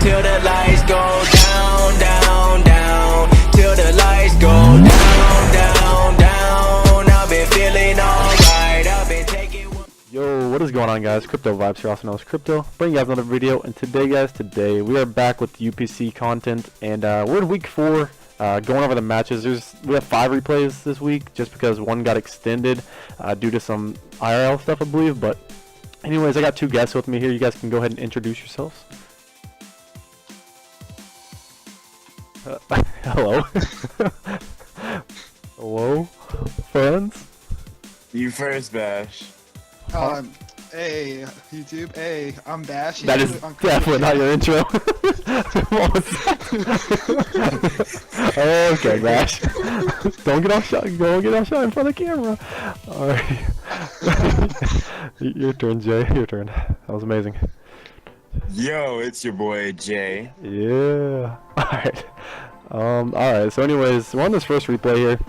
till the lights go down, down, down, till the lights go down, down, down. I've been feeling alright, I've been taking. Yo, what is going on, guys? Crypto Vibes here, also known as Crypto. Bringing you guys another video, and today, guys, we are back with UPC content, and we're in week 4, going over the matches. We have 5 replays this week, just because one got extended due to some IRL stuff, I believe. But anyways, I got 2 guests with me here. You guys can go ahead and introduce yourselves. Hello. Hello, friends. You first, Bash. Hey, YouTube. Hey, I'm Bash. That is definitely not your intro. Okay, Bash. Don't get off shot. Don't get off shot in front of the camera. Alright. Your turn, Jay. Your turn. That was amazing. Yo, it's your boy Jay. Yeah. Alright. Alright, so anyways, we're on this first replay here.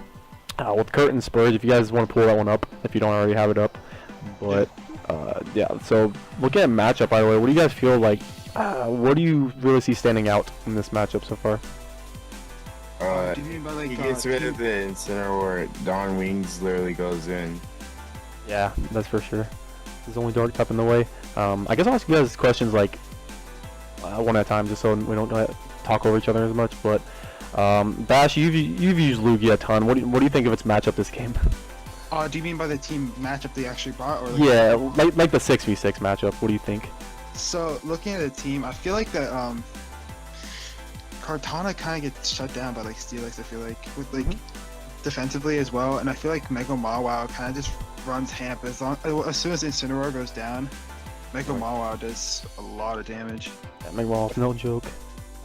With Kurt and Spurge, if you guys want to pull that one up, if you don't already have it up. But yeah, so looking at matchup, by the way, what do you guys feel like? What do you really see standing out in this matchup so far? Do you mean by, like, He gets rid of the incinerator where Don Wings literally goes in. Yeah, that's for sure. There's only dark type in the way. I guess I'll ask you guys questions like one at a time, just so we don't talk over each other as much. But Bash, you've used Lugia a ton. What do you think of its matchup this game? Do you mean by the team matchup they actually bought, or like Yeah, like the 6v6 matchup. What do you think? So looking at the team, I feel like that Cartana kind of gets shut down by like Steelix. I feel like with like defensively as well, and I feel like Mega Mawwow kind of just runs hamp as soon as Incineroar goes down. Mega Mawwow does a lot of damage. Yeah, Mega Mawwow's no joke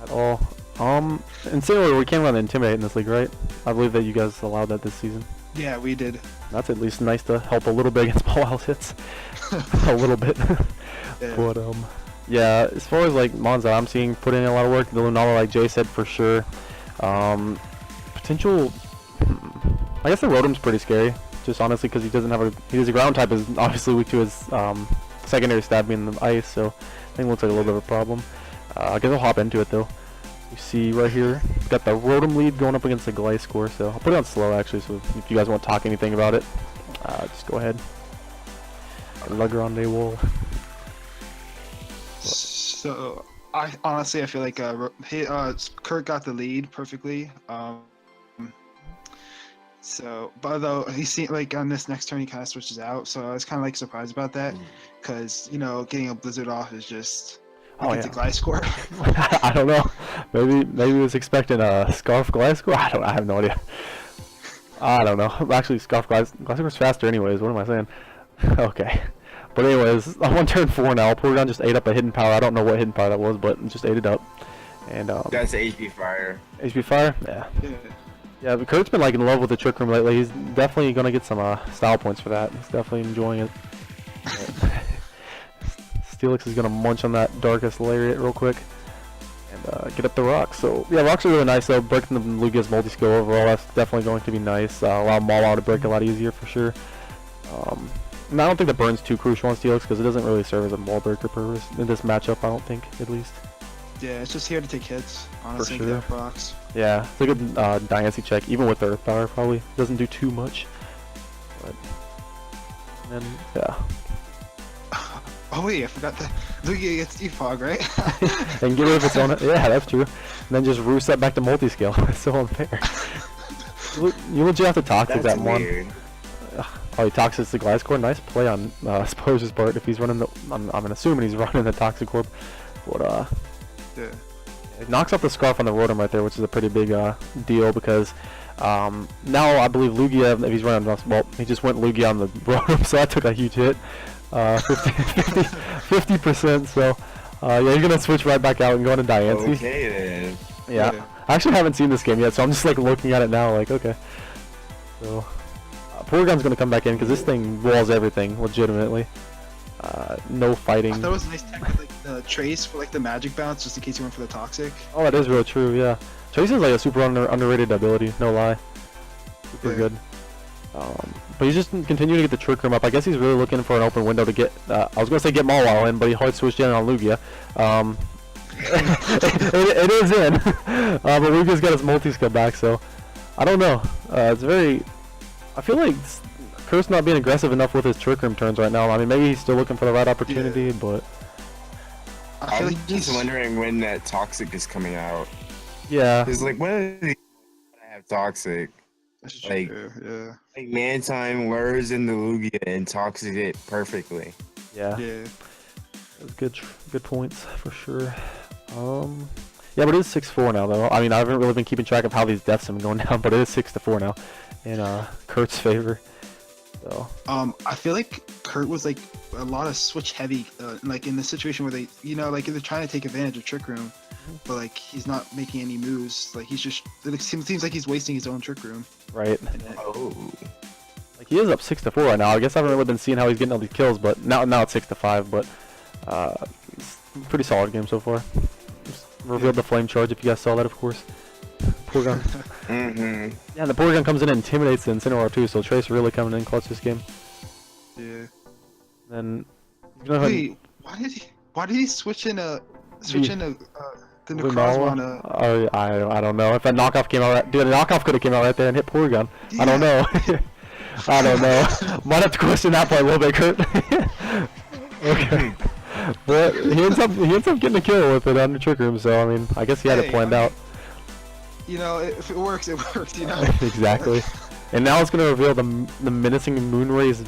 at all. Incineroar, we can't run Intimidate in this league, right? I believe that you guys allowed that this season. Yeah, we did. That's at least nice to help a little bit against Mawwow's hits. A little bit. Yeah. But yeah, as far as like mons that I'm seeing put in a lot of work, the Lunala, like Jay said, for sure. Potential, I guess the Rotom's pretty scary, just honestly because he doesn't have his ground type is obviously weak to his secondary stab being the ice, so I think it looks like a little bit of a problem. I guess I'll hop into it though. You see right here, got the Rotom lead going up against the Gliscor, so I'll put it on slow actually, so if you guys want to talk anything about it, just go ahead. La Grande Wall. So I honestly feel like Kurt got the lead perfectly. So, but though he seemed like on this next turn he kind of switches out, so I was kind of like surprised about that, because you know getting a Blizzard off is just. Oh yeah. The Gliscor. I don't know. Maybe he was expecting a Scarf Gliscor. I have no idea. I don't know. Actually, Scarf Gliscor's faster anyways. What am I saying? Okay. But anyways, I'm on turn 4 now. Porygon just ate up a hidden power. I don't know what hidden power that was, but just ate it up. And That's HP Fire. HP Fire? Yeah. Yeah. Yeah, but Kurt's been like in love with the Trick Room lately. He's definitely gonna get some style points for that. He's definitely enjoying it. Steelix is gonna munch on that Darkest Lariat real quick and get up the rocks. So yeah, rocks are really nice though. Breaking the Lugia's multi-skill overall, that's definitely going to be nice. Allow Mawwow to break a lot easier for sure. And I don't think the burn's too crucial on Steelix because it doesn't really serve as a wall breaker purpose in this matchup. I don't think, at least. Yeah, it's just here to take hits. Honestly, For sure. get rocks. Yeah, it's a good dynasty check, even with Earth Power. Probably doesn't do too much. But and then yeah. Oh wait, I forgot that Lugia gets defog, right? And get rid of its own. Yeah, that's true. And then just roost that back to multi-scale. It's so unfair. You legit have to toxic that weird. one. Oh, he toxics the Gliscor. Nice play on Spurge's part. If he's running the, I'm assuming he's running the Toxic Orb. But Yeah. it knocks off the Scarf on the Rotom right there, which is a pretty big deal because now I believe Lugia, if he's running, well, he just went Lugia on the Rotom, so that took a huge hit. 50%, so yeah, you're gonna switch right back out and go into Diancie. Okay then. Yeah. I actually haven't seen this game yet, so I'm just like looking at it now like, okay. So Porygon's gonna come back in because this thing walls everything legitimately. No fighting. I thought it was nice tech with like the Trace for like the magic bounce just in case you went for the toxic. Oh, that is real true, yeah. Trace is like a super underrated ability, no lie. Super good. But he's just continuing to get the Trick Room up. I guess he's really looking for an open window to get, I was going to say get Mawwow in, but he hard switched in on Lugia. it is in, but we just got his multi-skill back, so I don't know. It's very. I feel like Kurt's not being aggressive enough with his trick room turns right now. I mean, maybe he's still looking for the right opportunity, but I feel I'm like just wondering when that toxic is coming out. yeah. Cause like when I have toxic, that's like- true, yeah. like man time lures in the Lugia and toxic it perfectly. Yeah. Yeah. That's good points for sure. Yeah, but it is 6-4 now though. I mean, I haven't really been keeping track of how these deaths have been going down, but it is 6-4 now in Kurt's favor. So I feel like Kurt was like a lot of switch heavy, like in the situation where they, like they're trying to take advantage of Trick Room, but like he's not making any moves. Like he's just, it seems like he's wasting his own Trick Room. right, Oh. like he is up 6-4 right now. I guess I haven't really been seeing how he's getting all these kills, but now it's 6-5. But it's a pretty solid game so far. Just revealed the flame charge if you guys saw that, of course. Poor gun. Mm-hmm. Yeah, and the poor gun comes in and intimidates the Incineroar too. So Trace really coming in clutch this game. Yeah. Then you know how Wait, why did he switch in the Lunala? Necrozma? Oh, I don't know. If that knockoff came out right, dude, a knockoff could have came out right there and hit Porygon. I don't know. I don't know. Might have to question that part a little bit, Kurt. Okay. But he ends up getting a kill with it under Trick Room, so I mean, I guess he had it planned out. If it works, it works. Exactly. And now it's gonna reveal the menacing Moonrays.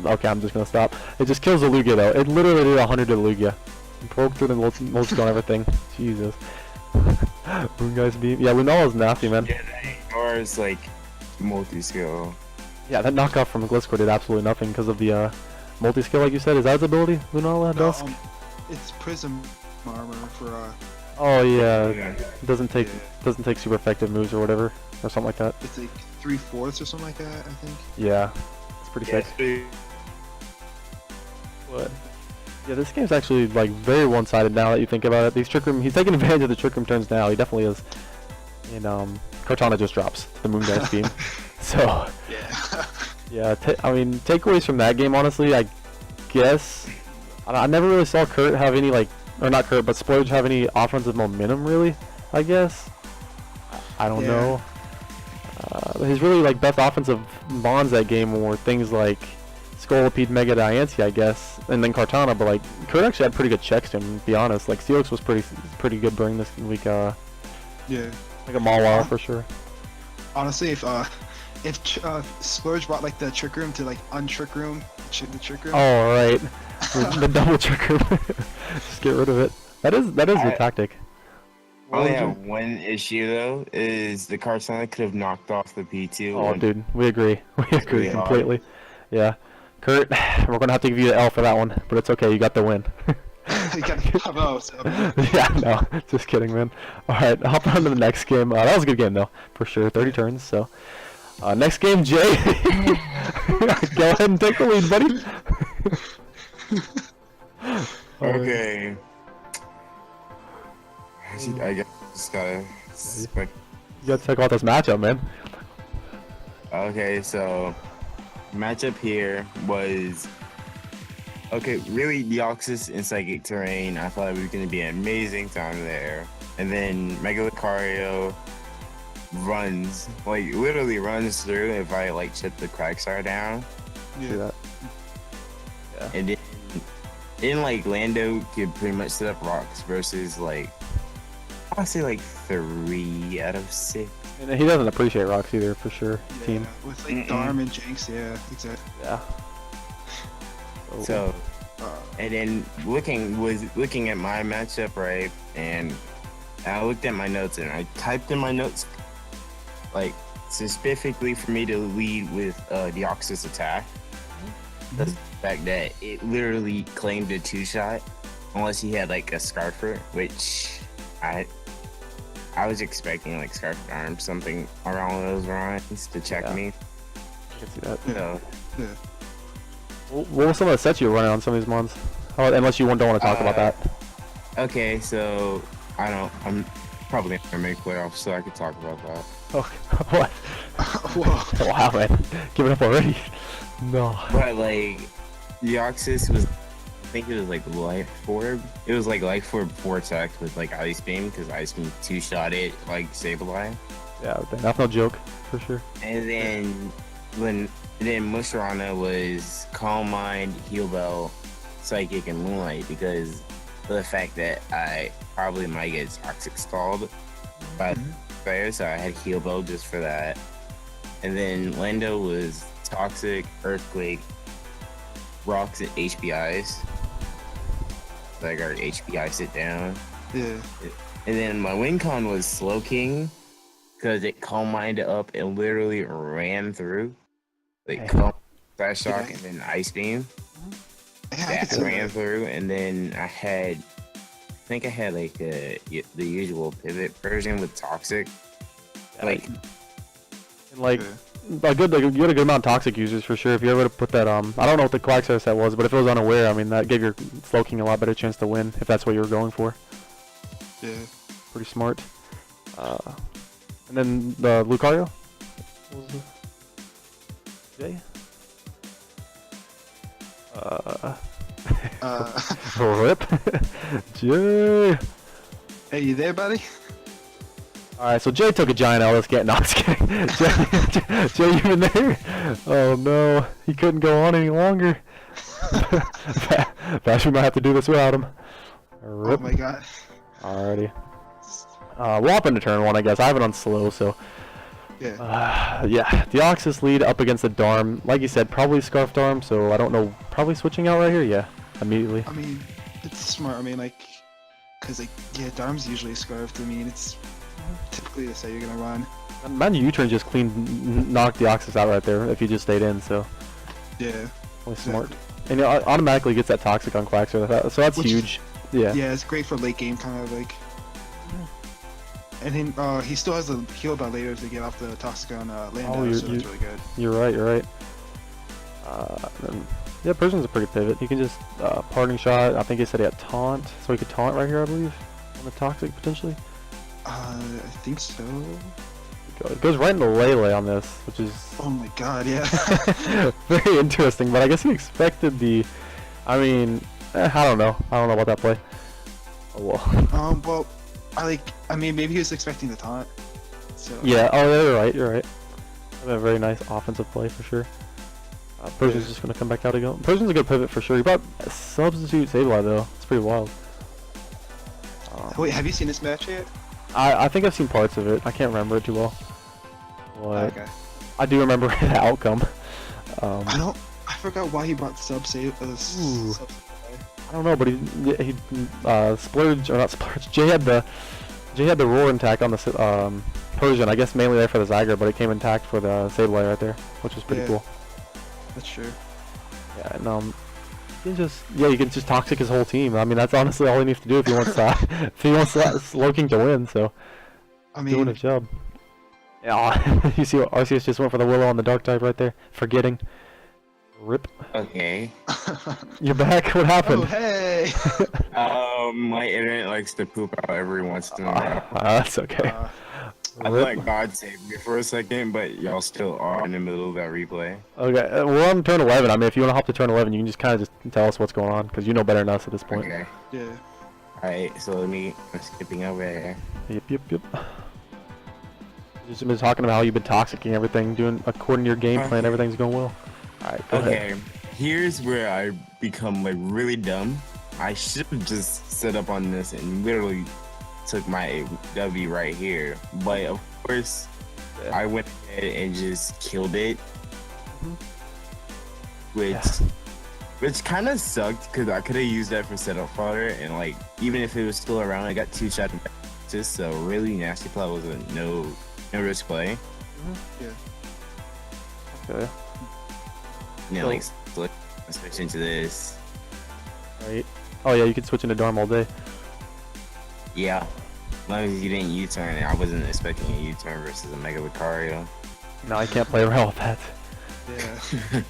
Okay, I'm just gonna stop. It just kills the Lugia though. It literally did 100 to the Lugia. Broke through the multi-skill and everything. Jesus. Moon Guy's beam. Yeah, Lunala's nasty, man. Yeah, that ignores like multi-skill. Yeah, that knockoff from Gliscor did absolutely nothing because of the multi-skill, like you said. Is that his ability, Lunala Dusk? It's Prism armor for Oh yeah, Yeah. it doesn't take super effective moves or whatever, or something like that. it's like 3/4 or something like that, I think. Yeah, it's pretty sick. Yeah, But yeah, this game's actually like very one-sided now that you think about it. These Trick Room, he's taking advantage of the Trick Room turns now. He definitely is. And Cortana just drops the Moon Guy's beam. So Yeah. yeah, I mean, takeaways from that game, honestly, I guess I never really saw Kurt have any or not Kurt, but Splurge have any offensive momentum really. I guess I don't Yeah. know. His really best offensive bonds that game were things like Scolipede, Mega Diancie, I guess, and then Cortana. But Kurt actually had pretty good checks to him, to be honest. Steelix was pretty good during this week. Yeah. Like a Mawile for sure. Honestly, if Splurge brought the Trick Room to untrick room the Trick Room. Oh right, the double Trick Room. Just get rid of it. That is a tactic. I only have one issue though, is the Cortana could have knocked off the P2. Oh, dude, we agree. We agree really completely. Yeah, Kurt, we're gonna have to give you the L for that one, but it's okay. You got the win. You gotta come out. So. Yeah, no, just kidding, man. All right, hop on to the next game. That was a good game though, for sure. 30 turns. So, next game, Jay. Go ahead and take the lead, buddy. Okay. I guess just gotta. You gotta check out this matchup, man. Okay, so matchup here was really Deoxys and Psychic Terrain. I thought it was gonna be an amazing time there, and then Mega Lucario runs literally runs through if I chip the Quagsire down, See that? and then Lando could pretty much set up rocks versus I'll say 3 out of 6. And he doesn't appreciate rocks either, for sure. Yeah, Team. with Darm and Jinx, yeah, exactly. Yeah. So, and then looking at my matchup, right, and I looked at my notes and I typed in my notes, specifically for me to lead with Deoxys attack. The fact that it literally claimed a 2-shot, unless he had a Scarfer, which I was expecting Scarf Arm, something around those lines to check Yeah. me. I can see that. So, Yeah. What were some of the sets you were running on some of these ones? Unless you don't want to talk about that. okay, so I'm probably not gonna make playoffs, so I could talk about that. Oh, what? Whoa. Wow, man. Give it up already. No. But Deoxys was think it was like Life Orb. It was like Life Orb Vortex with like Ice Beam because Ice Beam two-shot it like Sableye. Yeah, that's no joke for sure. And then Mushrana was Calm Mind, Heal Bell, Psychic, and Moonlight because of the fact that I probably might get Toxic stalled by players, so I had Heal Bell just for that. And then Lando was Toxic, Earthquake, Rocks, and HBIs. So I got HBI sit down. Yeah. And then my win con was Slow King because it Calm Minded up and literally ran through. Like Calm, Flash Shock, and then Ice Beam. Yeah, That ran through, and then I think I had like the usual pivot version with Toxic. Like, Like, you had a good amount of Toxic users for sure. If you ever to put that, I don't know what the Quagsire set was, but if it was unaware, I mean, that gave your Slow King a lot better chance to win if that's what you were going for. Yeah. Pretty smart. And then the Lucario? What was it? Jay? Rip. Jay. Hey, you there, buddy? Alright, so Jay took a giant L. Let's get. No, I'm just kidding. Jay, you in there? Oh no, he couldn't go on any longer. Bash, we might have to do this without him. Rip. Oh my god. Alrighty. We'll hop into turn 1, I guess. I have it on slow, so. Yeah. Yeah, Deoxys lead up against the Darm. Like you said, probably Scarf Darm, so I don't know. Probably switching out right here? Yeah, immediately. I mean, it's smart. I mean, like, because, like, yeah, Darm's usually scarfed. I mean, it's typically the set you're going to run. Man, U-turn just knocked Deoxys out right there if he just stayed in, so. Yeah. Really smart. And it automatically gets that Toxic on Quagsire, so that's huge. Yeah. Yeah, it's great for late game, kind of, like. And then he still has the heal bell later to get off the Toxic on Lando, so it's really good. You're right, you're right. Yeah, Persian's a pretty pivot. He can just parting shot. I think he said he had taunt, so he could taunt right here, I believe, on the Toxic potentially. I think so. It goes right into Lele on this, which is Oh my god, yeah. very interesting. But I guess he expected the. I mean, I don't know. I don't know about that play. Oh well. Well, I mean, maybe he was expecting the taunt. So. Yeah. Oh, yeah, you're right. You're right. A very nice offensive play for sure. Persian's just gonna come back out again. Persian's a good pivot for sure. He brought a substitute Sableye though. It's pretty wild. Wait, have you seen this match yet? I think I've seen parts of it. I can't remember it too well. But Okay. I do remember the outcome. I forgot why he brought Ooh. I don't know, but he splurged or not splurged. Jay had the roar attack on the Persian. I guess mainly there for the Zyger, but it came intact for the Sableye right there, which was pretty cool. That's true. Yeah, and you can just Toxic his whole team. I mean, that's honestly all he needs to do if he wants Slow King to win. So, I mean, doing his job. Yeah, you see, Arceus just went for the Willow on the Dark type right there, forgetting. Rip. okay. You're back. What happened? Oh hey. My internet likes to poop out every once in a while. That's okay. I let God save me for a second, but y'all still are in the middle of that replay. Okay, we're on turn 11. I mean, if you want to hop to turn 11, you can just kind of just tell us what's going on, because you know better than us at this point. Okay. Yeah. Alright, so I'm skipping over here. Yep. Just been talking about how you've been toxicing everything, doing according to your game plan, everything's going well. Alright, go ahead. Here's where I become like really dumb. I should have just set up on this and literally took my W right here. But of course, I went ahead and just killed it. Which kind of sucked because I could have used that for setup fodder, and like even if it was still around, I got 2 shot just so really nasty play was a no risk play. Yeah. Okay. Yeah, like switch into this. Right. Oh yeah, you can switch into Darm all day. Yeah. As long as you didn't U-turn, I wasn't expecting a U-turn versus a Mega Lucario. No, I can't play around with that. Yeah.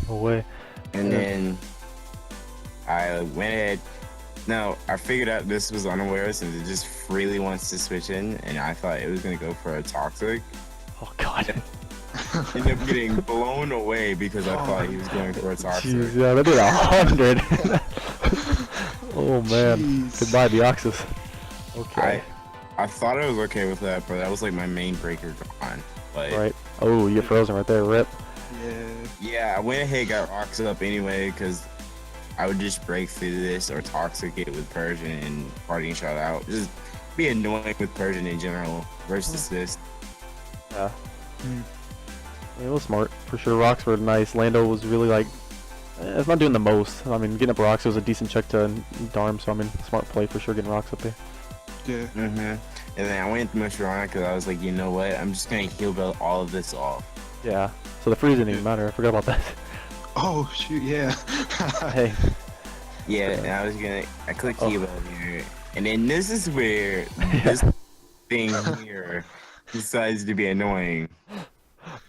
No way. And then I went ahead. Now, I figured out this was unaware since it just freely wants to switch in, and I thought it was going to go for a Toxic. Oh god. ended up getting blown away because I thought he was going for a toxic. Jeez, yeah, that did 100. Oh man, Jeez. goodbye Deoxys. Okay. I thought I was okay with that, but that was like my main breaker gone. But Right. Oh, you get frozen right there. Rip. Yeah. yeah, I went ahead and got rocks up anyway because I would just break through this or toxic it with Persian and partying shot out. Just be annoying with Persian in general versus this. Yeah. It was smart for sure. Rocks were nice. Lando was really like, it's not doing the most. I mean, getting up rocks was a decent check to Darm, so I mean, smart play for sure getting rocks up there. Yeah. And then I went to Mushrana because I was like, you know what? I'm just gonna heal all of this off. Yeah. So the freeze didn't even matter. I forgot about that. Oh shoot, yeah. Hey. Yeah, and I clicked heal here, and then this is where this thing here decides to be annoying.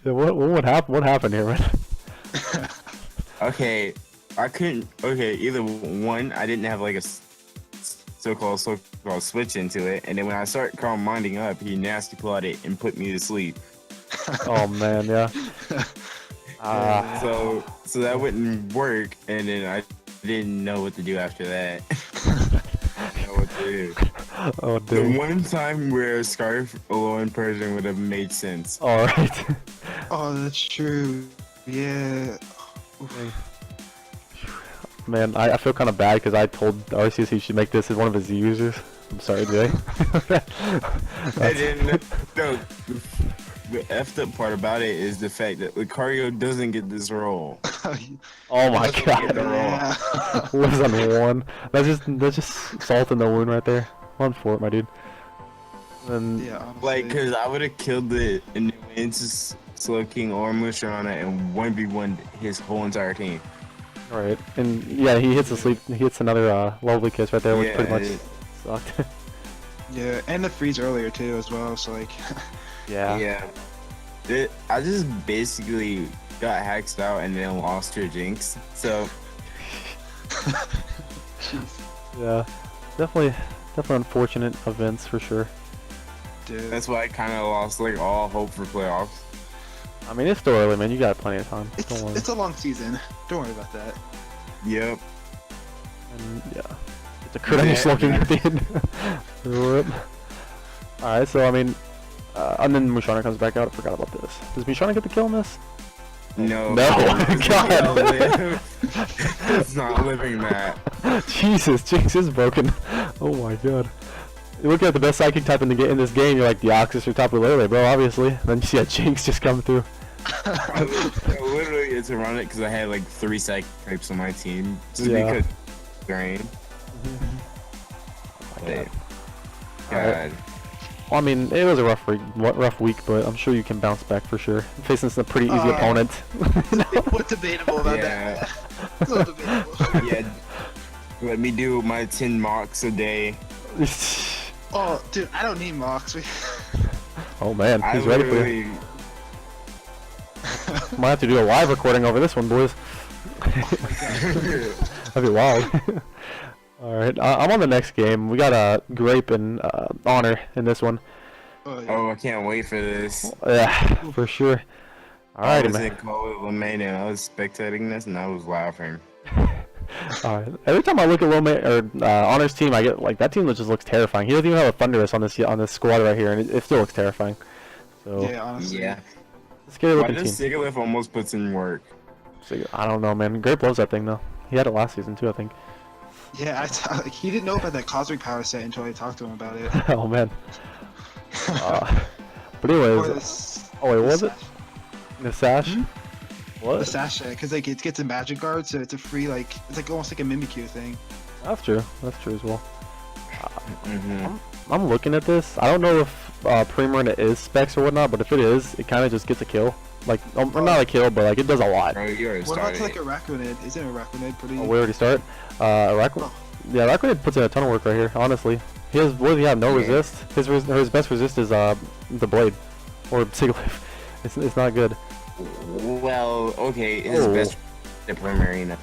Yeah, what happened? What happened here, man? Okay, I couldn't. Okay, either one, I didn't have like a so-called switch into it, and then when I start minding up, he nasty plotted it and put me to sleep. Oh man, yeah. So that wouldn't work, and then I didn't know what to do after that. I didn't know what to do. Oh The dude. one time where Scarf alone Persian would have made sense. All right. Oh, that's true. Yeah. Man, I feel kind of bad because I told Arceus he should make this as one of his users. I'm sorry, Jay. And then the effed up part about it is the fact that Lucario doesn't get this role. Oh my Get god. the role. Yeah. Lives on one. That's just salt in the wound right there. One for it, my dude. And Yeah, honestly. Like, cause I would have killed it and then went into Slow King or Mushrana and 1v1 his whole entire team. right, and yeah, he hits a sleep. He hits another lovely kiss right there, which Yeah, pretty much it- sucked. Yeah, and the freeze earlier too as well. So like. Yeah. I just basically got hacked out and then lost to Jinx. So Yeah. Definitely unfortunate events for sure. Dude. that's why I kind of lost like all hope for playoffs. I mean, it's still early, man. You got plenty of time. Don't worry. It's a long season. Don't worry about that. Yep. And yeah, it's a crit on your Yeah, slugging yeah. at the end. Rip. All right, so I mean, and then Mushrana comes back out. I forgot about this. Does Mushrana get the kill in this? No. No. It's God. not live. It's not living that. Jesus, Jinx is broken. Oh my god. You're looking at the best psychic type in this game. You're like Deoxys or Tapu Lele, bro. Obviously. Then you see that Jinx just come through. I literally, it's ironic because I had like 3 psychic types on my team just Yeah. because drain. Oh my god. God. Well, I mean, it was a rough week, but I'm sure you can bounce back for sure. Facing some pretty easy opponent. What's debatable about Yeah. that? It's not debatable. Yeah. Let me do my 10 mocks a day. Oh, dude, I don't need mocks. Oh man, I he's ready for you. literally, Might have to do a live recording over this one, boys. That'd be wild. Alright, I'm on the next game. We got Grape and Honor in this one. Oh, yeah. oh, I can't wait for this. Yeah, for sure. I Alright, was man. in Call of Lemaine and I was spectating this and I was laughing. Alright. Every time I look at Honor's team, I get like that team just looks terrifying. He doesn't even have a Thunderous on this squad right here, and it still looks terrifying. So Yeah, honestly. Yeah. scary Why looking does team. Sigalith almost puts in work? So, I don't know, man. Grape loves that thing though. He had it last season too, I think. Yeah, like, he didn't know about that cosmic power set until I talked to him about it. Oh man. But Or anyways, this, oh wait, what was the it? The sash? The What? sash set, because like it gets a magic guard, so it's a free like it's like almost like a Mimikyu thing. That's true. That's true as well. Mm-hmm. I'm looking at this. I don't know if Primarina is specs or whatnot, but if it is, it kind of just gets a kill. Like, or not a kill, but like it does a lot. Bro, you already What about started. like a Raccoonid? Isn't a Raccoonid pretty? Oh, we already start. Raccoon. Yeah, Raccoon puts in a ton of work right here. Honestly, he has. What does he have? No Yeah. resist. His best resist is the blade, or Sigalith. It's not good. Well, okay, his Oh. best the Primarina.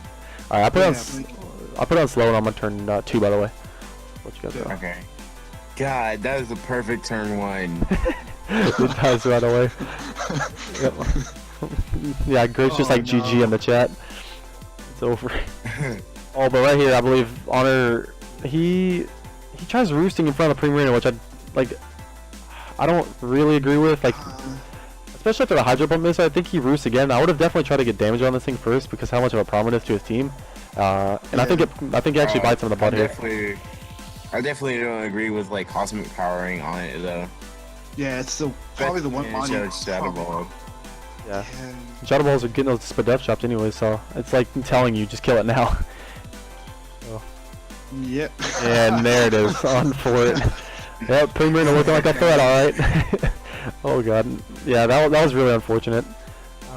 All right, I put Yeah, on. like- I put on slow, and I'm gonna turn 2 by the way. What you guys Yeah. got? Okay. God, that is the perfect turn 1. It does right away. Yep. Yeah, Grape's just Oh, like GG no. in the chat. It's over. Oh, but right here, I believe Honor, he tries roosting in front of the Primarina, which I don't really agree with. Like, especially after the Hydro Pump miss, I think he roosts again. I would have definitely tried to get damage on this thing first because how much of a problem it is to his team. And I think it actually bites him in the butt here. I definitely don't agree with like cosmic powering on it though. Yeah, it's probably the one mod. Shadow Ball. Yeah. Shadow Balls are getting those Spadef shops anyway, so it's like telling you, just kill it now. So. Yep. And there it is, on for it. Yep, Primarina looking like a threat, alright. Oh god. Yeah, that was really unfortunate.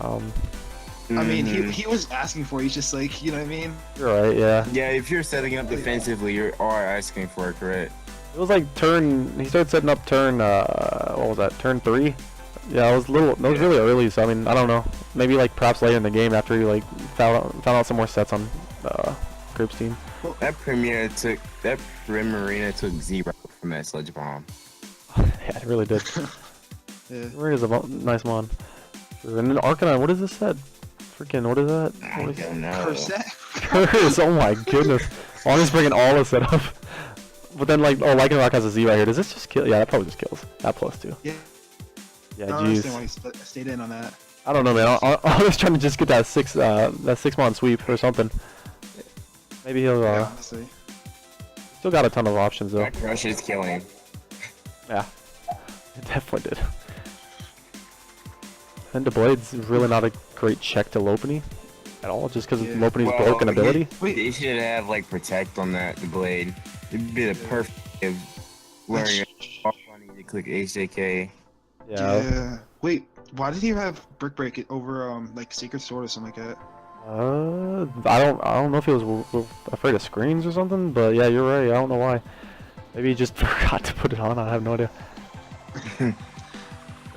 I mean, he was asking for it, he's just like, you know what I mean? You're right, yeah. Yeah, if you're setting up defensively, you are asking for it, correct? It was like he started setting up turn, what was that, turn 3? Yeah, it was really early, so I mean, I don't know. Maybe like perhaps later in the game after he like found out some more sets on Grape's team. That Primarina took 0 from that Sludge Bomb. Yeah, it really did. Yeah. Where is a nice mon? And then Arcanine, what is this set? Freaking, what is that? I don't know. Curse, oh my goodness. Honestly bringing all this set up. But then like, oh, Lycan Rock has a Z right here. Does this just kill? Yeah, that probably just kills. That +2. Yeah. Yeah, I don't understand why he stayed in on that. I don't know, man. I was trying to just get that 6-mon sweep or something. Maybe he'll, Yeah, honestly. still got a ton of options though. That crush is killing. Yeah, it definitely did. And the Blade's really not a great check to Lopunny at all, just because Lopunny's broken ability. They should have like protect on the blade. It'd be the perfect learning off funny to click HJK. Yeah. Wait, why did he have Brick Break it over like Secret Sword or something like that? I don't know if he was afraid of screens or something, but yeah, you're right. I don't know why. Maybe he just forgot to put it on. I have no idea.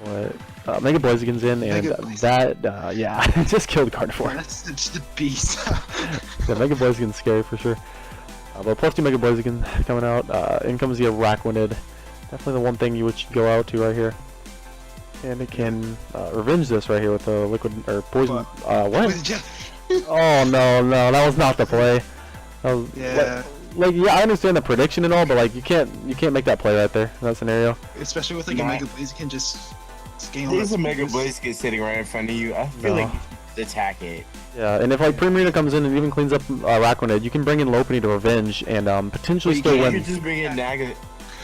But Mega Blaziken's in, and that yeah, it just killed Carnivore. Yeah, that's just a beast. Yeah, Mega Blaziken's scary for sure. But +2 Mega Blaziken coming out. In comes the Arachninid. Definitely the one thing you should go out to right here. And it can revenge this right here with the liquid or poison. What? Oh no, that was not the play. That was, yeah. Like yeah, I understand the prediction and all, but like you can't make that play right there in that scenario. Especially with like a Mega Blaziken just scale. There's a Mega Blaziken sitting right in front of you. I feel like you should attack it. Yeah, and if like Primarina comes in and even cleans up Arachninid, you can bring in Lopunny to revenge and potentially still win. You can just bring in Naga. You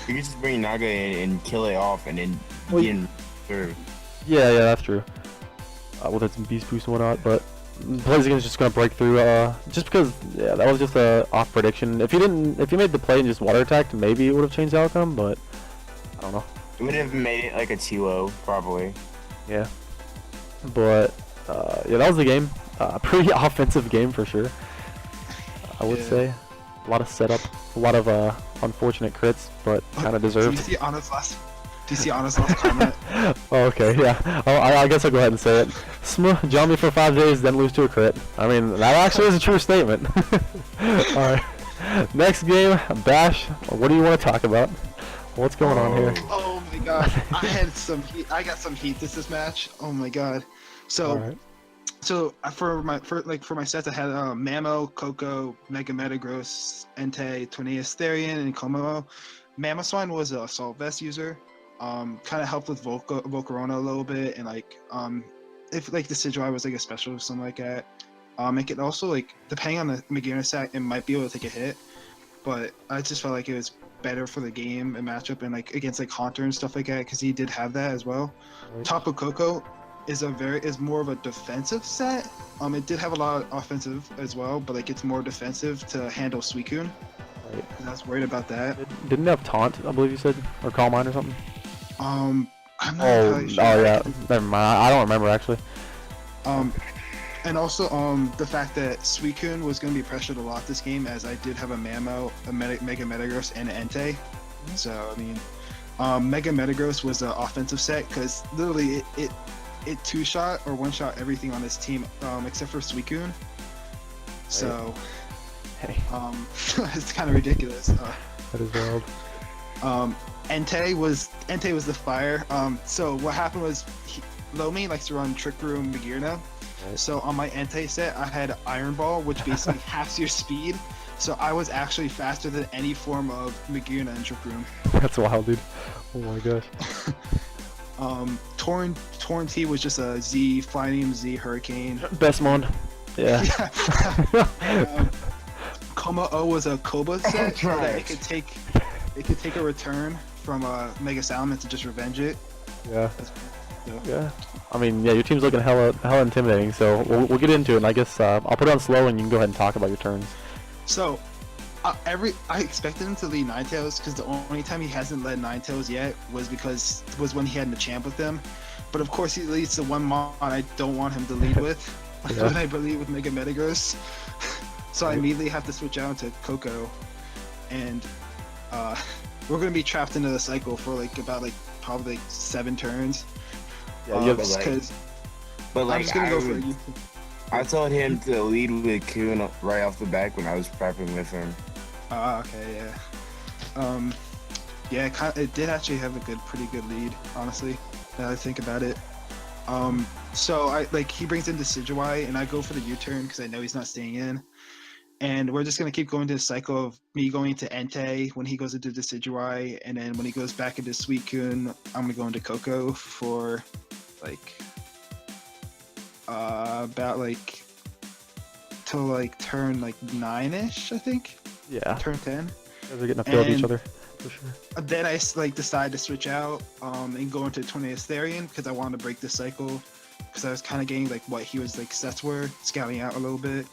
can just bring Naga in and kill it off, and then begin through. Yeah, that's true. With its beast boost and whatnot, but Blaziken's just gonna break through. Just because, yeah, that was just a off prediction. If you made the play and just water attacked, maybe it would have changed the outcome, but I don't know. It would have made it like a 2-0, probably. Yeah. But yeah, that was the game. Pretty offensive game for sure. I would say. A lot of setup, a lot of unfortunate crits, but kind of deserved. Do you see Anna's last comment? Oh, okay, yeah. Oh, I guess I'll go ahead and say it. Jump me for 5 days, then lose to a crit. I mean, that actually is a true statement. Alright. Next game, Bash. What do you want to talk about? What's going on here? Oh my god. I had some heat. I got some heat this match. Oh my god. So, for my sets, I had Mamo, Coco, Mega Metagross, Entei, Tornadus, Therian, and Komodo. Mamoswine was a Assault Vest user. Kind of helped with Volcarona a little bit, and like if like the Sidrai was like a special or something like that. It could also like depending on the Magearna sack, it might be able to take a hit, but I just felt like it was better for the game and matchup and like against like Haunter and stuff like that because he did have that as well. Right. Tapu Koko is more of a defensive set. It did have a lot of offensive as well, but like it's more defensive to handle Suicune. Right. I was worried about that. Didn't it have Taunt, I believe you said, or Calm Mind or something? I'm not entirely sure. Oh yeah, never mind. I don't remember actually. And also the fact that Suicune was going to be pressured a lot this game, as I did have a Mamo, a Mega Metagross, and an Entei. So I mean, Mega Metagross was an offensive set because literally it two-shot or one-shot everything on his team except for Suicune. So it's kind of ridiculous. That is wild. Entei was the fire. So what happened was low main likes to run Trick Room Magirna. Right. So on my Entei set, I had Iron Ball, which basically halves your speed. So I was actually faster than any form of Magirna in Trick Room. That's wild, dude. Oh my gosh. Torn T was just a Z, Flying Z Hurricane. Best mon. Yeah. Coma O was a Koba set, so that it could take a return from Mega Salamence and just revenge it. Yeah. So, Yeah. I mean, yeah, your team's looking hella intimidating, so we'll get into it, and I guess I'll put it on slow, and you can go ahead and talk about your turns. So, I expected him to lead Ninetales because the only time he hasn't led Ninetales yet was when he had Machamp with him. But of course, he leads the one mon I don't want him to lead with, when I believe with Mega Metagross. So I immediately have to switch out to Coco, and we're gonna be trapped into the cycle for probably 7 turns. Yeah, you have But I'm like, just gonna go for you. I told him to lead with Kun right off the back when I was prepping with him. Okay, yeah. Yeah, it did actually have a pretty good lead, honestly, now that I think about it. So he brings in Decidueye, and I go for the U-turn because I know he's not staying in. And we're just gonna keep going to the cycle of me going to Entei when he goes into Decidueye, and then when he goes back into Suicune, I'm gonna go into Coco for about till turn 9-ish, I think. Yeah. Turn 10. They're getting a feel of each other, for sure. Then I decide to switch out and go into Tornado Therian because I wanted to break this cycle because I was kind of getting what he was sets were, scouting out a little bit.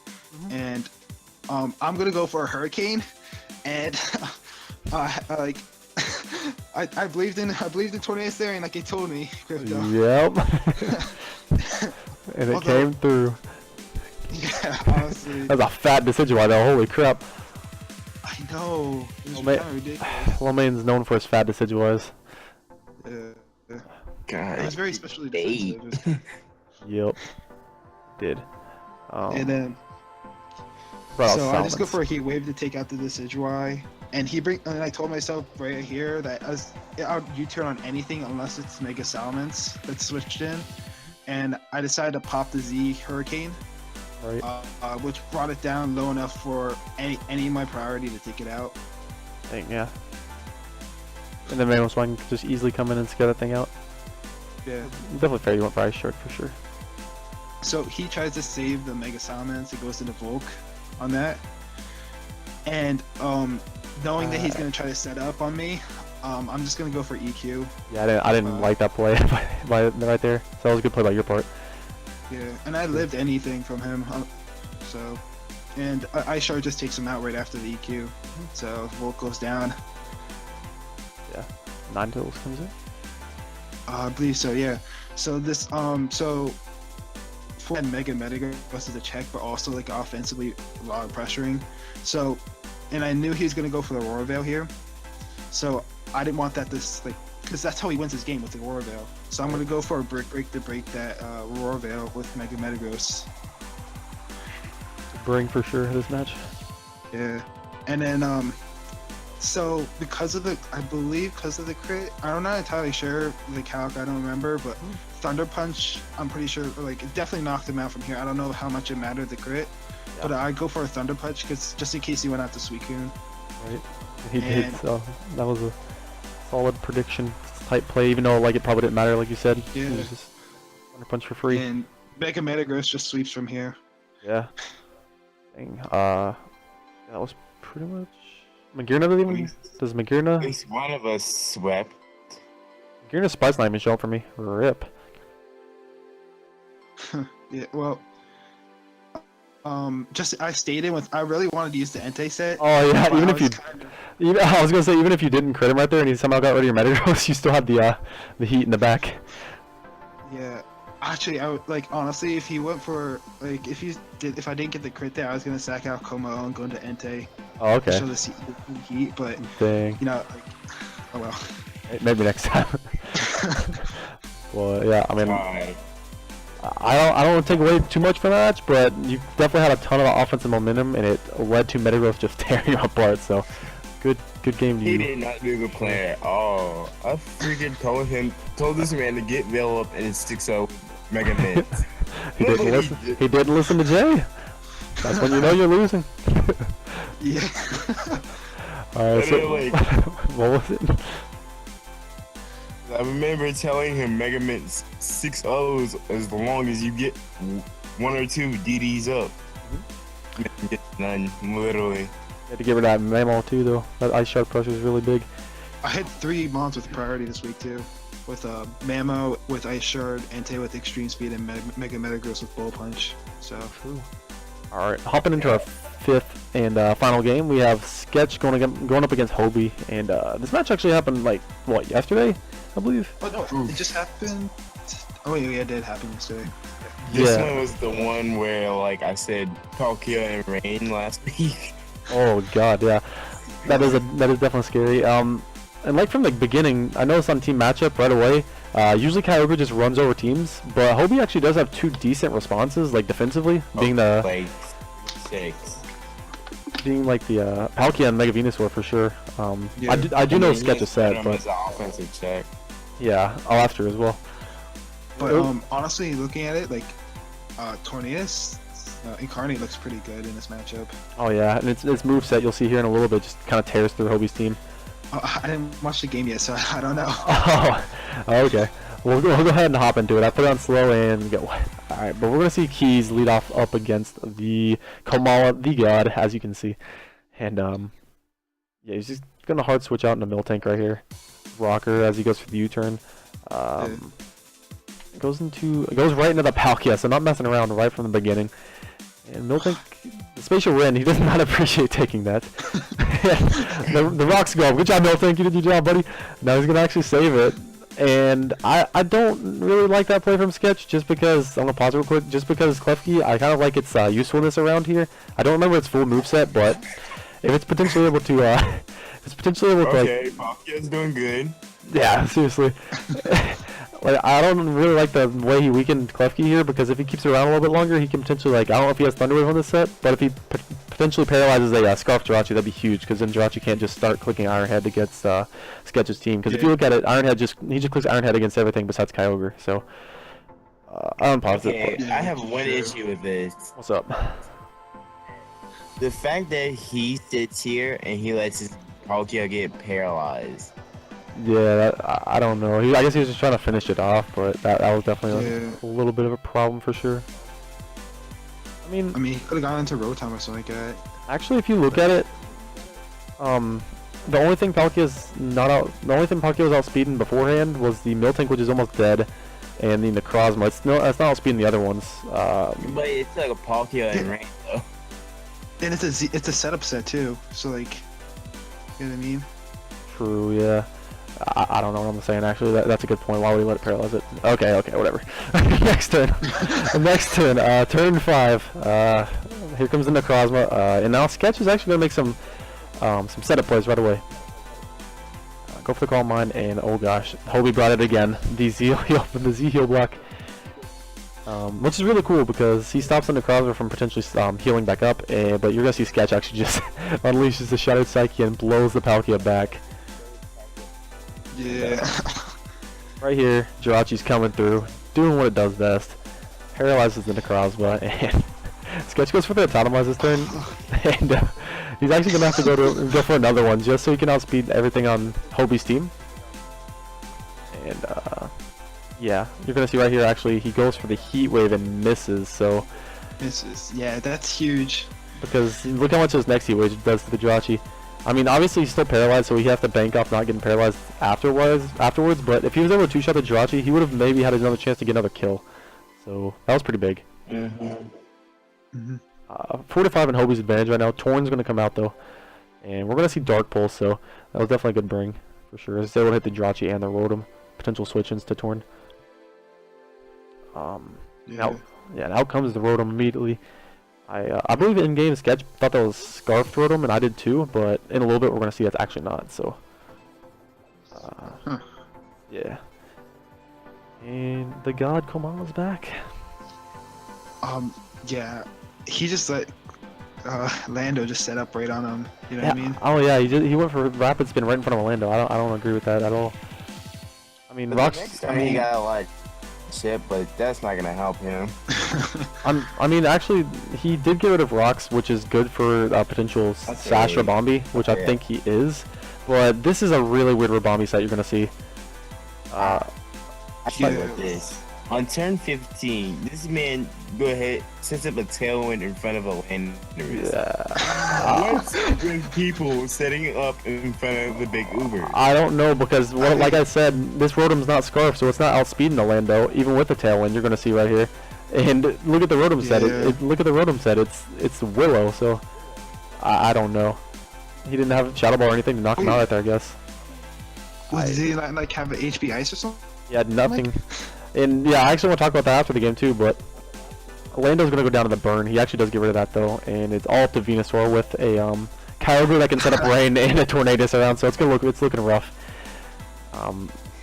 And I'm gonna go for a Hurricane, and I believed in Tornado Therian like he told me, Crypto. Yep. And it came through. Yeah, honestly. That was a fat Decidueye though, holy crap. I know. It was Well, kind of ridiculous. Lomain's known for his fat Decidueyes. Yeah. God. It was very specially defensive. Yep. Did. And then so I just go for a Heat Wave to take out the Decidueye, and and I told myself right here that I'll U-turn on anything unless it's Mega Salamence that's switched in, and I decided to pop the Z Hurricane, Right. Which brought it down low enough for any of my priority to take it out. Dang, yeah. And then Manuel Swine could just easily come in and scare that thing out. Yeah. Definitely fair, you went for Ice Shard for sure. So he tries to save the Mega Salamence. It goes into Volk on that, and knowing that he's gonna try to set up on me, I'm just gonna go for EQ. Yeah, I didn't like that play by right there. So that was a good play by your part. Yeah, and I lived anything from him, so, and Ice Shard just takes him out right after the EQ, so Volk goes down. Yeah, Ninetales comes in. I believe so. Yeah. So this so for Mega Metagross is a check, but also offensively a lot of pressuring. So, and I knew he was gonna go for the Aurora Veil here, so I didn't want that because that's how he wins his game with the Aurora Veil. So I'm gonna go for a Brick Break to break that Aurora Veil with Mega Metagross. Bring for sure this match. Yeah, and then so because of the crit, I'm not entirely sure the calc, I don't remember, but Thunder Punch, I'm pretty sure it definitely knocked him out from here. I don't know how much it mattered the crit, but I go for a Thunder Punch because just in case he went out to Suicune. Right. He did, so that was a solid prediction type play, even though it probably didn't matter like you said. Yeah. It was just Thunder Punch for free. And Mega Metagross just sweeps from here. Yeah. Dang. That was pretty much. Magirna doesn't even. Does Magirna? At least one of us swept. Magirna's Spike's not even showing for me. Rip. Yeah. Well. I stayed in with. I really wanted to use the Entei set. Oh yeah. Even if you. I was gonna say even if you didn't crit him right there and he somehow got rid of your Metagross, you still had the heat in the back. Yeah. Actually, I would honestly, if he went for if I didn't get the crit there, I was gonna sack out Como and go into Entei. Oh okay. Show the heat, but Dang. oh well. Maybe next time. Well, yeah. I mean, I don't want to take away too much from that, but you definitely had a ton of offensive momentum, and it led to Metagross just tearing you apart. So Good game to He you. did not do the plan at all. I freaking told this man to get Veil up and 6-0 Mega Mints. He didn't listen. He didn't listen to Jay. That's when you know you're losing. Yeah. Alright, And so then, like, what was it? I remember telling him Mega Mints 6 O's as long as you get 1 or 2 DDs up. Get none, literally. You had to give her that memo too, though. That ice shard pressure is really big. I had 3 mons with priority this week too, with Mamo with Ice Shard, Ante with Extreme Speed, and Mega Metagross with Bull Punch. So. Alright, hopping into our 5th and final game, we have Sketch going up against Hobie, and this match actually happened like what, yesterday, I believe. Oh no, it just happened. Oh yeah, it did happen yesterday. This Yeah. one was the one where, like I said, Palkia and Rain last week. Oh god, yeah. That is definitely scary. And like from the beginning, I noticed on team matchup right away. Usually Kyogre just runs over teams, but Hobie actually does have 2 decent responses, like defensively, being the Like 6. being like the Palkia and Mega Venusaur for sure. Yeah. I do know Sketch is set, but It's an offensive check. yeah, I'll ask her as well. But honestly, looking at it, like Tornadus Incarnate looks pretty good in this matchup. Oh yeah, and its moveset you'll see here in a little bit just kind of tears through Hobie's team. I didn't watch the game yet, so I don't know. Oh, okay. We'll go ahead and hop into it. I put it on slow and go. Alright, but we're going to see Keys lead off up against the Komala, the God, as you can see. And, yeah, he's just going to hard switch out into Miltank right here. Rocker as he goes for the U-turn. Goes right into the Palkia, so not messing around right from the beginning. And Miltank, the spatial Rin, he does not appreciate taking that. the rocks go. Good job, Miltank. You did your job, buddy. Now he's going to actually save it. And I don't really like that play from Sketch, just because, I'm going to pause real quick, just because Klefki, I kind of like its usefulness around here. I don't remember its full moveset, but if it's potentially able to, Okay, Palkia's doing good. yeah, seriously. Like, I don't really like the way he weakened Klefki here, because if he keeps it around a little bit longer, he can potentially, like, I don't know if he has Thunder Wave on this set, but if he potentially paralyzes a Scarf Jirachi, that'd be huge, because then Jirachi can't just start clicking Iron Head against Sketch's team. Because if you look at it, Iron Head he just clicks Iron Head against everything besides Kyogre. So I'm positive. Okay, I have one issue with this. What's up? The fact that he sits here and he lets his Palkia get paralyzed. Yeah, I don't know. I guess he was just trying to finish it off, but that was definitely a little bit of a problem for sure. I mean, he could have gone into Rotom or something like that. actually, if you look at it, the only thing Palkia was outspeeding beforehand was the Miltank, which is almost dead, and the Necrozma. It's not outspeeding the other ones. But it's like a Palkia and Rain, though. And it's a setup set too, so like, you know what I mean? True, yeah. I don't know what I'm saying, actually. That's a good point. Why would he let it paralyze it? Okay, whatever. Next turn. Next turn, turn 5. Here comes the Necrozma. And now Sketch is actually going to make some setup plays right away. Go for the Calm Mind, and oh gosh, Hobie brought it again. The Z heal block. Which is really cool because he stops the Necrozma from potentially healing back up, but you're going to see Sketch actually just unleashes the Shattered Psyche and blows the Palkia back. Yeah. Right here, Jirachi's coming through, doing what it does best. Paralyzes the Necrozma, and Sketch goes for the Autotomize this turn, and he's actually going to have to go for another one just so he can outspeed everything on Hobie's team. And yeah, you're going to see right here, actually, he goes for the Heat Wave and misses, so... Yeah, that's huge. Because look how much his next Heat Wave does to the Jirachi. I mean, obviously he's still paralyzed, so he has to bank off not getting paralyzed afterwards. But if he was able to two-shot the Jirachi, he would have maybe had another chance to get another kill. So that was pretty big. 4-5 in Hobie's advantage right now. Torn's going to come out though, and we're going to see Dark Pulse. So that was definitely a good bring for sure. He's able to hit the Jirachi and the Rotom. Potential switch-ins to Torn. Now out comes the Rotom immediately. I believe in-game Sketch thought that was Scarf Rotom, and I did too, but in a little bit we're going to see that's actually not, so... yeah. And the God Komala's back. Yeah, he just let Lando just set up right on him. You know what I mean? Oh yeah, he went for rapid spin right in front of Orlando. I don't agree with that at all. I mean, But Rox. the next time he got a lot of shit, but that's not gonna help him. I mean, actually, he did get rid of Rox, which is good for potential Sash Rabambi, which I think he is. But this is a really weird Rabambi set you're gonna see. I feel like this. On turn 15, this man go ahead sets up a tailwind in front of a Landorus. What's with people setting up in front of the big Uber? I don't know because, well, like I said, this Rotom's not Scarf, so it's not outspeeding the Lando, even with the tailwind. You're gonna see right here. And look at the Rotom set. Look at the Rotom set. It's Willow. So I don't know. He didn't have Shadow Ball or anything to knock him out right there, I guess. Did he like have an HP Ice or something? He had nothing. And yeah, I actually want to talk about that after the game too, but Lando's gonna go down to the burn. He actually does get rid of that though, and it's all up to Venusaur with a Kyogre that can set up rain and a Tornadus around, so it's looking rough.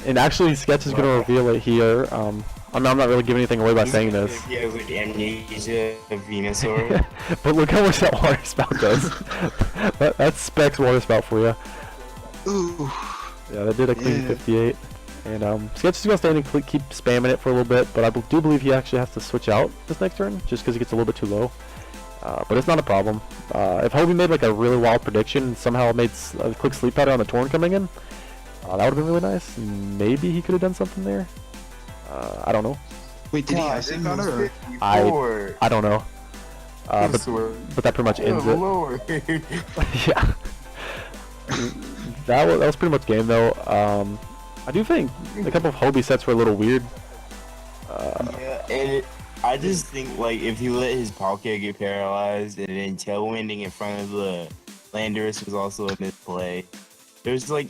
And actually, Sketch is gonna reveal it here. I'm not really giving anything away by saying this. He has like amnesia of Venusaur. But look how much that water spout does. That's Specs water spout for you. Ooh. Yeah, that did a clean 58. And Sketch is going to stay and keep spamming it for a little bit, but I do believe he actually has to switch out this next turn, just because he gets a little bit too low. But it's not a problem. If Hobie made like a really wild prediction and somehow made a quick sleep pattern on the Torn coming in, that would have been really nice. Maybe he could have done something there. I don't know. Wait, did he have sleep pattern? I don't know. But that pretty much ends it. Yeah. That was pretty much game though. I do think a couple of Hobie sets were a little weird. Yeah, and I just think like if he let his Palkia get paralyzed and then tailwinding in front of the Landorus was also a misplay. It was like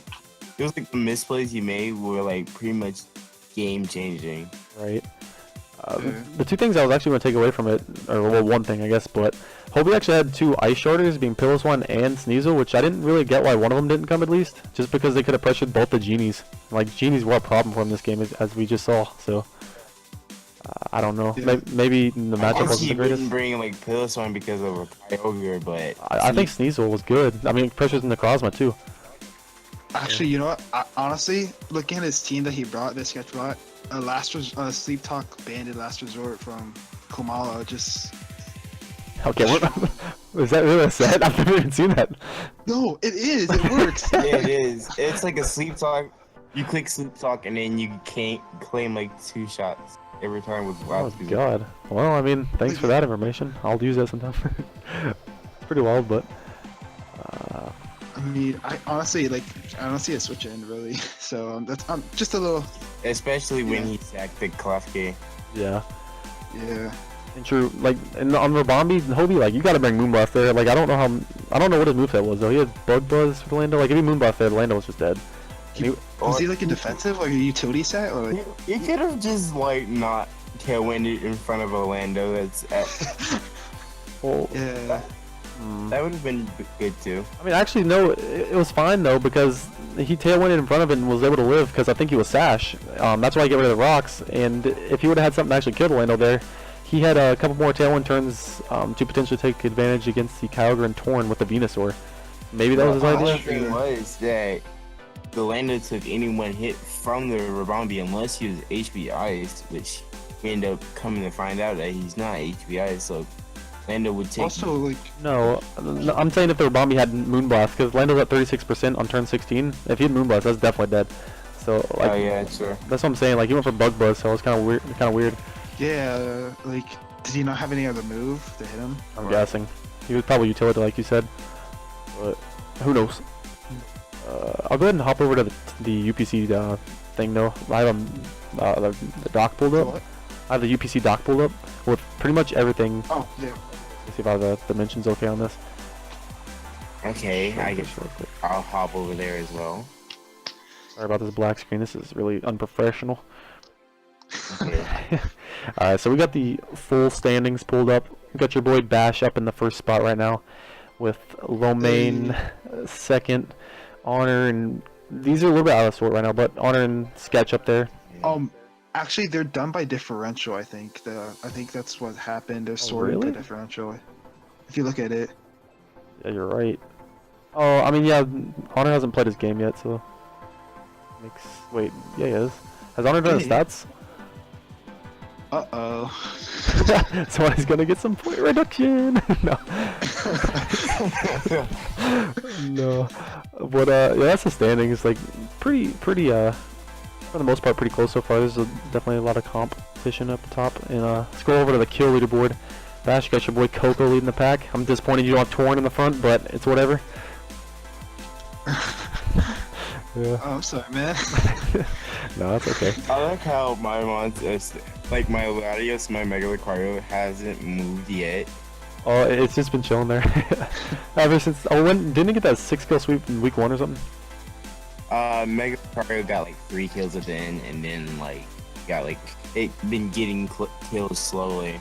the misplays he made were like pretty much game changing. Right. The two things I was actually going to take away from it, or well, one thing I guess, but Hobie actually had two Ice Sharders, being Piloswine and Sneasel, which I didn't really get why one of them didn't come at least, just because they could have pressured both the Genies. Like, Genies were a problem for him this game, as we just saw, so I don't know. Yeah. Maybe the matchup wasn't the greatest. He didn't bring like Piloswine because of a Kyogre, but I think Sneasel was good. I mean, pressures in the Necrozma too. Actually, you know what? Honestly, looking at his team that he brought, this Sketch brought, Sleep Talk Banded Last Resort from Komala just... Okay, what is that really a set? I've never even seen that. No, it is. It works. yeah, it is. It's like a Sleep Talk. You click Sleep Talk and then you can't claim like 2 shots every time with last. Oh god. Well, I mean, thanks for that information. I'll use that sometime. It's pretty wild, but. I mean, I honestly I don't see a switch in really. So that's just a little. Especially when he sacked the Klefki. Yeah. Yeah. And true, like, and on Rabambi, Hobie, like, you gotta bring Moonblast there. Like, I don't know what his moveset was, though. He had Bug Buzz for Lando. Like, if he Moonblast there, Lando was just dead. Was he like a defensive, like a utility set, or like? He could have just, like, not tailwinded in front of a Lando that's at... Well, Yeah. That would have been good, too. I mean, actually, no, it was fine, though, because he tailwinded in front of it and was able to live, because I think he was Sash. That's why I get rid of the rocks, and if he would have had something to actually kill the Lando there, he had a couple more tailwind turns to potentially take advantage against the Kyogre and Torn with the Venusaur. Maybe that was his idea. The thing was that the Lando took any one hit from the Rabambi unless he was HP Ice, which we end up coming to find out that he's not HP Ice, so Lando would take... Also, like... No, I'm saying if the Rabambi had Moonblast, because Lando's at 36% on turn 16. If he had Moonblast, that's definitely dead. So, like, oh yeah, sure. That's what I'm saying. Like, he went for Bug Buzz, so it was kind of weird. Yeah, like, did he not have any other move to hit him? I'm guessing. He was probably utility, like you said. But who knows? I'll go ahead and hop over to the UPC thing, though. I have the dock pulled up. What? I have the UPC dock pulled up with pretty much everything. Oh, yeah. Let's see if I have the dimensions okay on this. Okay, I'll hop over there as well. Sorry about this black screen. This is really unprofessional. Okay. Alright, so we got the full standings pulled up. We got your boy Bash up in the first spot right now, with Lomain second, Honor, and these are a little bit out of sort right now, but Honor and Sketch up there. Actually, they're done by differential. I think that's what happened. They're sorted really? by differential. If you look at it. Yeah, you're right. Oh, I mean, yeah, Honor hasn't played his game yet, so makes. Wait, yeah, he is. Has Honor done his stats? Uh-oh. Somebody's gonna get some point reduction. No. No. But yeah, that's the standings. Like pretty for the most part pretty close so far. There's definitely a lot of competition up the top. And scroll over to the kill leaderboard. Bash, you got your boy Coco leading the pack. I'm disappointed you don't have Torn in the front, but it's whatever. Yeah. Oh, I'm sorry, man. No, that's okay. I like how my like my Latios, my Mega Lucario hasn't moved yet. Oh, it's just been chilling there. Ever since, didn't he get that 6-kill sweep in week 1 or something? Mega Lucario got like 3 kills at the end, and then like got like been getting kills slowly,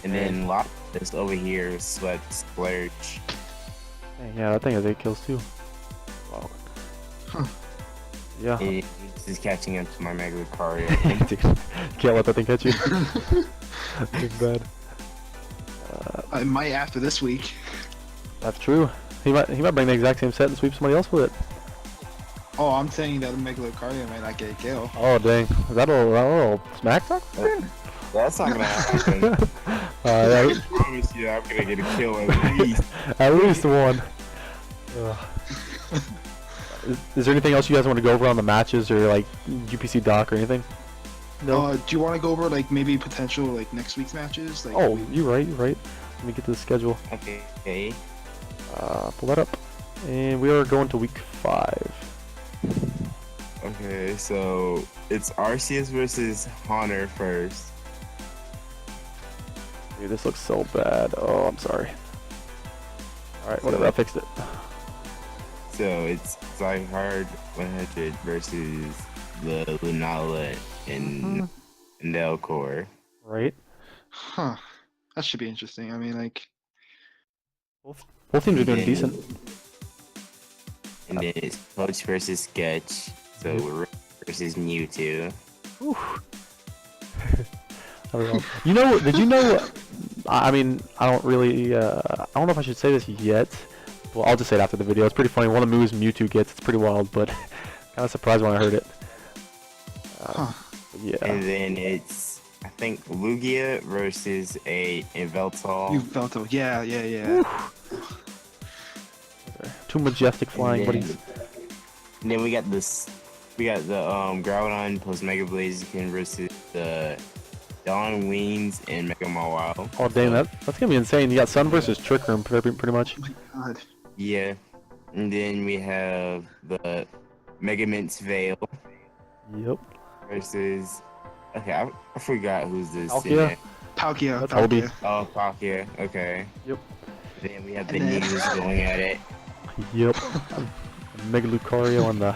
and then Latios over here swept Splurge. Dang, yeah, that thing has 8 kills too. Wow. Huh. Yeah. This is catching up to my Mega Lucario. Dude, can't let that thing catch you. Too bad. I might after this week. That's true. He might bring the exact same set and sweep somebody else with it. Oh, I'm saying that the Mega Lucario might not get a kill. Oh dang, is that a little smack talk? That's not gonna happen. Yeah, I promise you, I'm gonna get a kill at least. at least one. Is there anything else you guys want to go over on the matches or like UPC doc or anything? No. Do you want to go over like maybe potential like next week's matches? Like, Oh, you're right. Let me get to the schedule. Okay. Pull that up. And we are going to week 5. Okay, so it's Arceus versus Honor first. Dude, this looks so bad. Oh, I'm sorry. Alright, whatever, I fixed it. So it's Zyhard 100 versus the Lunala and Nelcor. Right? huh? That should be interesting. I mean, like, Both teams are doing decent. And then it's Coach versus Sketch. So Rick versus Mewtwo. Whew. You know, did you know, I mean, I don't really, I don't know if I should say this yet. Well, I'll just say it after the video. It's pretty funny. One of the moves Mewtwo gets, it's pretty wild, but kind of surprised when I heard it. Yeah. And then it's, I think, Lugia versus a Inveltal. Yveltal. Yeah. Two majestic flying buddies. And then we got the Groudon plus Mega Blaziken versus the Dawn Wings and Mega Mawile. Oh, dang, that's gonna be insane. You got Sun versus Trick Room, pretty much. Oh my god. Yeah. And then we have the Mega Mince Veil Yep. versus. Okay, I forgot who's this. Palkia? Palkia. That's Obi. Oh, Palkia. Okay. Yep. Then we have the And then- news going at it. Yep. Mega Lucario on the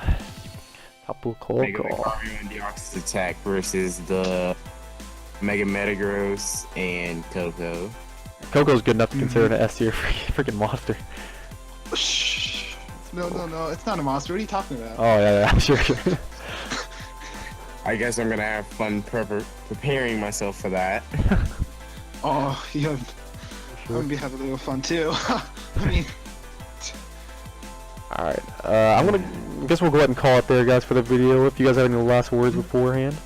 Tapu Mega Koko. Lucario and Deoxys Attack versus the Mega Metagross and Coco. Coco's good enough to consider an S tier freaking monster. Shh. No. It's not a monster. What are you talking about? Oh yeah, sure. I guess I'm gonna have fun preparing myself for that. Oh, you have. I'm gonna be having a little fun too. I mean, Alright, I guess we'll go ahead and call it there, guys, for the video. If you guys have any last words beforehand.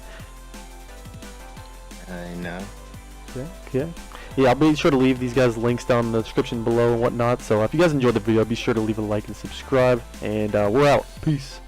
No. Okay. Yeah, I'll be sure to leave these guys links down in the description below and whatnot. So if you guys enjoyed the video, be sure to leave a like and subscribe. And we're out. Peace.